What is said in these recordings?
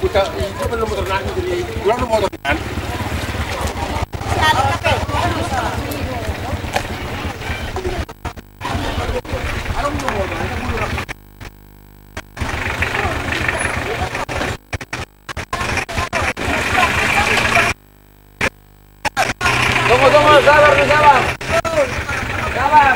itu belum motor naik jadi kurang motor kan. Tunggu, sabar. Sabar.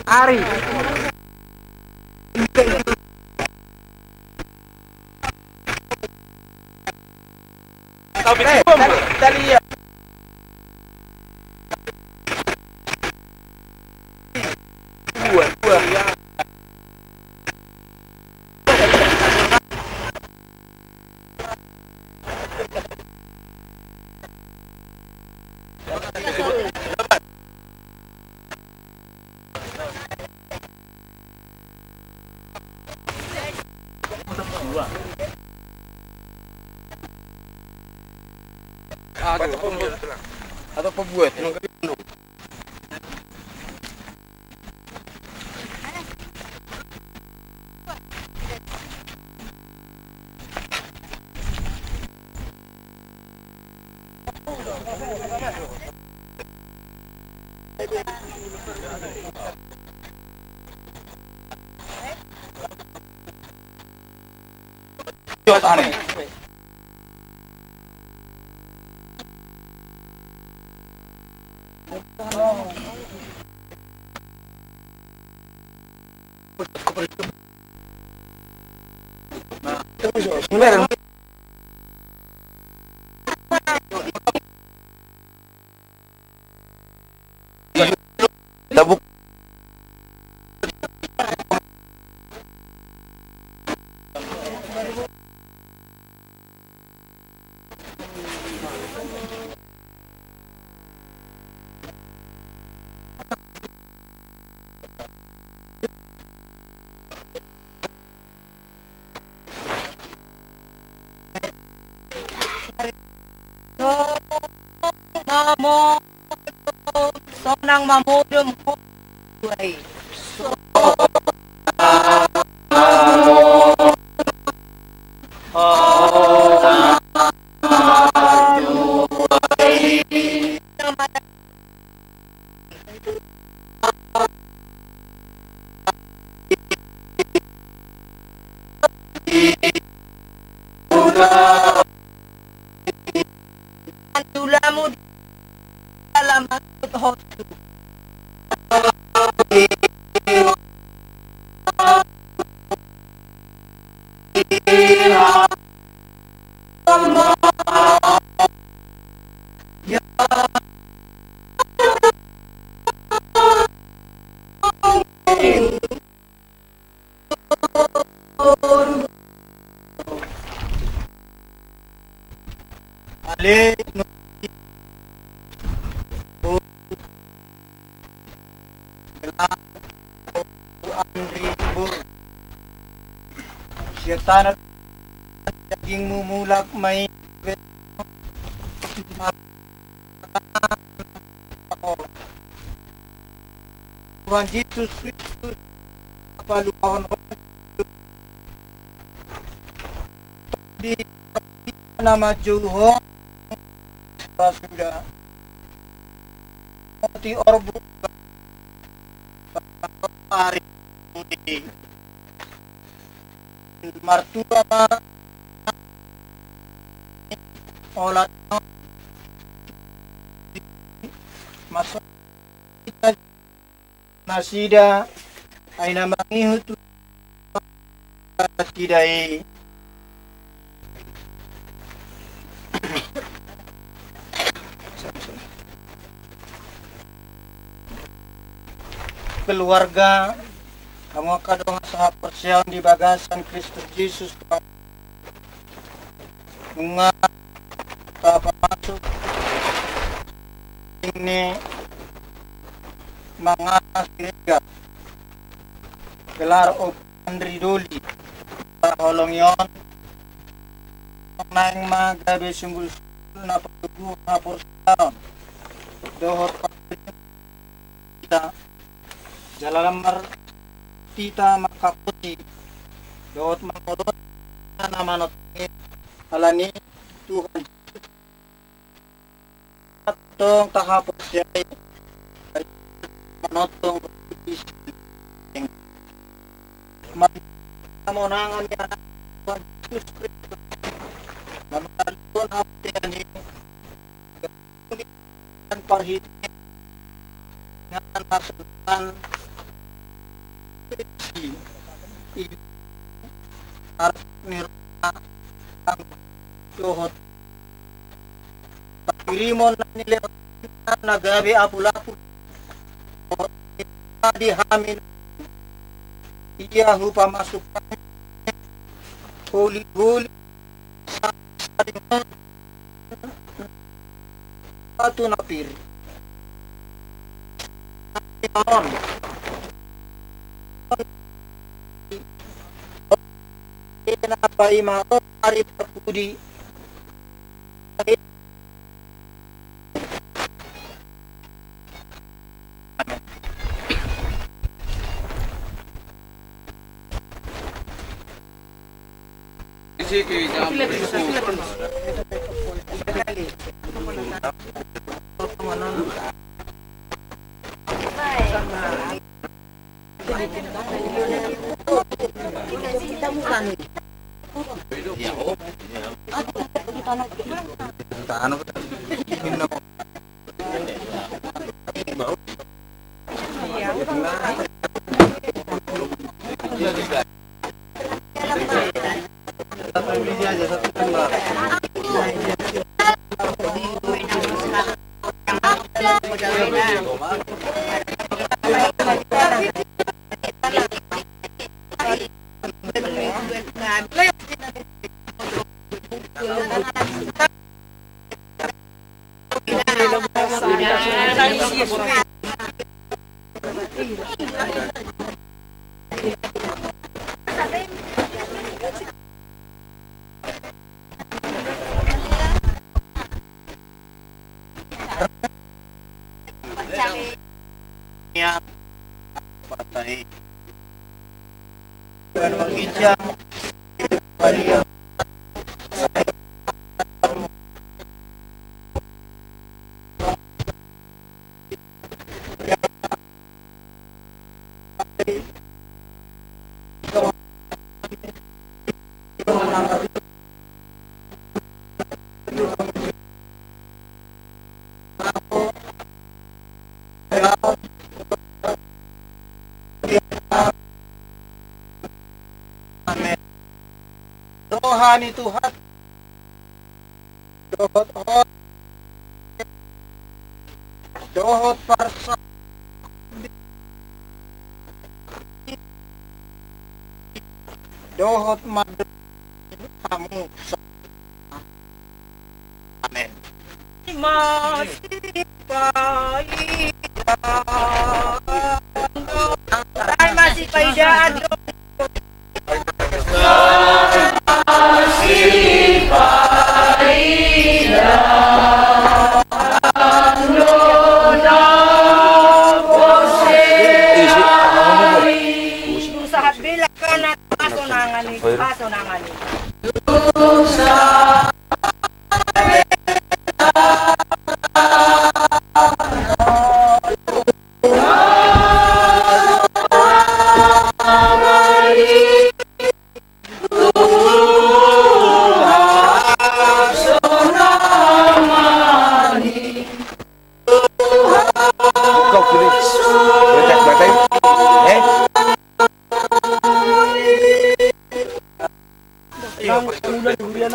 Ari. Tadi ya. Dua. Atau pembuat Op.ANRI. Sebenarnya tabuk Namo sonang mamudum kuai. Tulamu dalam hotu. Ale Op.ANRI Boru. Syaitan daging mumulak may Tuhan Yesus Kristus Parluasan di nama Juho sudah mati orbu hari ini martua olah masuk nasida aina mangihutu tidai keluarga kamu kadang sahabat persiapan di bagasan Kristus Yesus bunga apa masuk ini mangas Siregar gelar Op.ANRI doli holong yon nang magabe simbol na pagdugo na porsaon dohot kita jalamar tita makaputi dohot manodot na manot alani Tuhan tong tahapos yay manotong mamonangan ni anak Tuhan Yesus Kristus namalun hapti ani dan parhiti ngan masukan harus nirna ang tuhot pakirimon na nila nagabi apulapu dihamin iya hupa masukkan huli-huli sa dengan satu napir kenapa imam hari terpudi yang patah Onan Ganjang Memoriam Rohani Tuhan Dohot Parsa Dohot Madu Kamu Amin. Masih paidaan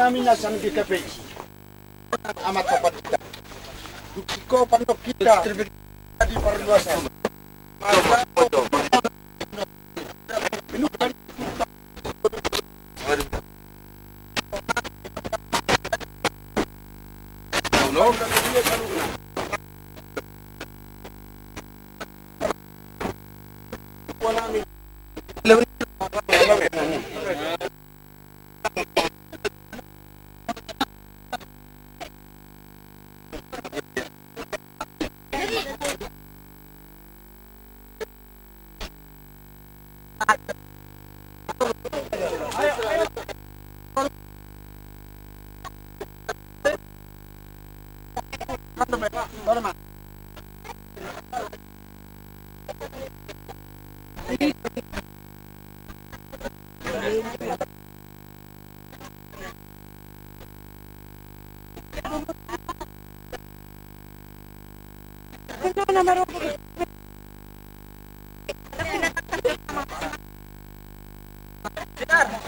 namin nasa GKPI. Amat kapan kita. Dukiko pandok kita di Parluasan. Sinar.